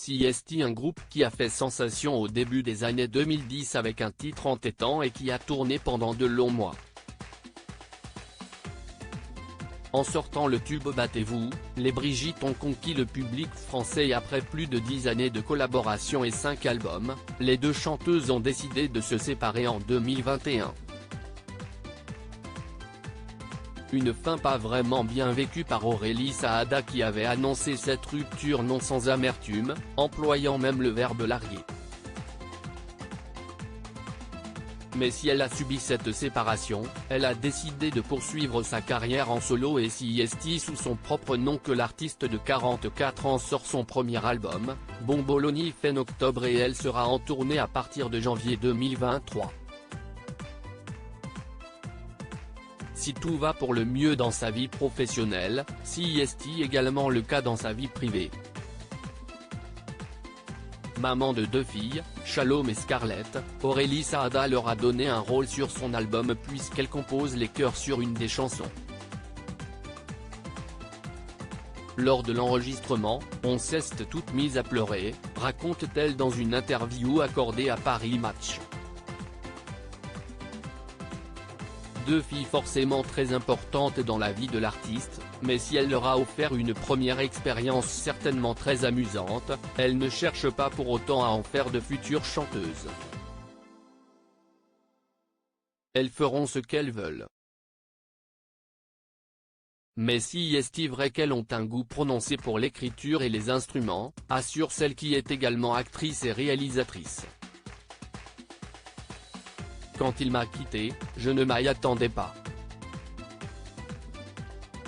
CST, un groupe qui a fait sensation au début des années 2010 avec un titre entêtant et qui a tourné pendant de longs mois. En sortant le tube Battez-vous, les Brigitte ont conquis le public français et après plus de 10 années de collaboration et 5 albums, les deux chanteuses ont décidé de se séparer en 2021. Une fin pas vraiment bien vécue par Aurélie Saada qui avait annoncé cette rupture non sans amertume, employant même le verbe larguer. Mais si elle a subi cette séparation, elle a décidé de poursuivre sa carrière en solo et CST sous son propre nom que l'artiste de 44 ans sort son premier album, Bomboloni fin octobre et elle sera en tournée à partir de janvier 2023. Si tout va pour le mieux dans sa vie professionnelle, CST également le cas dans sa vie privée. Maman de 2 filles, Shalom et Scarlett, Aurélie Saada leur a donné un rôle sur son album puisqu'elle compose les chœurs sur une des chansons. Lors de l'enregistrement, on s'est toutes mises à pleurer, raconte-t-elle dans une interview accordée à Paris Match. 2 filles forcément très importantes dans la vie de l'artiste, mais si elle leur a offert une première expérience certainement très amusante, elle ne cherche pas pour autant à en faire de futures chanteuses. Elles feront ce qu'elles veulent. Mais si est-il vrai qu'elles ont un goût prononcé pour l'écriture et les instruments, assure celle qui est également actrice et réalisatrice. Quand il m'a quitté, je ne m'y attendais pas.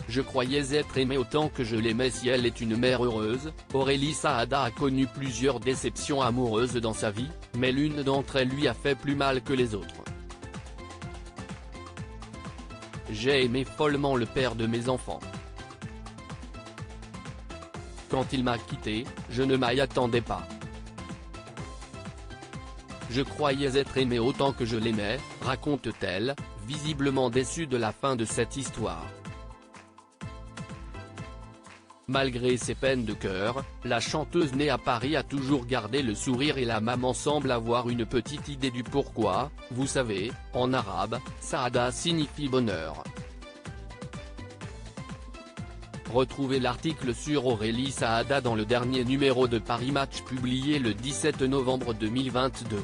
Je croyais être aimée autant que je l'aimais si elle est une mère heureuse. Aurélie Saada a connu plusieurs déceptions amoureuses dans sa vie, mais l'une d'entre elles lui a fait plus mal que les autres. J'ai aimé follement le père de mes enfants. Quand il m'a quitté, je ne m'y attendais pas. Je croyais être aimée autant que je l'aimais, raconte-t-elle, visiblement déçue de la fin de cette histoire. Malgré ses peines de cœur, la chanteuse née à Paris a toujours gardé le sourire et la maman semble avoir une petite idée du pourquoi. Vous savez, en arabe, Saada signifie bonheur. Retrouvez l'article sur Aurélie Saada dans le dernier numéro de Paris Match publié le 17 novembre 2022.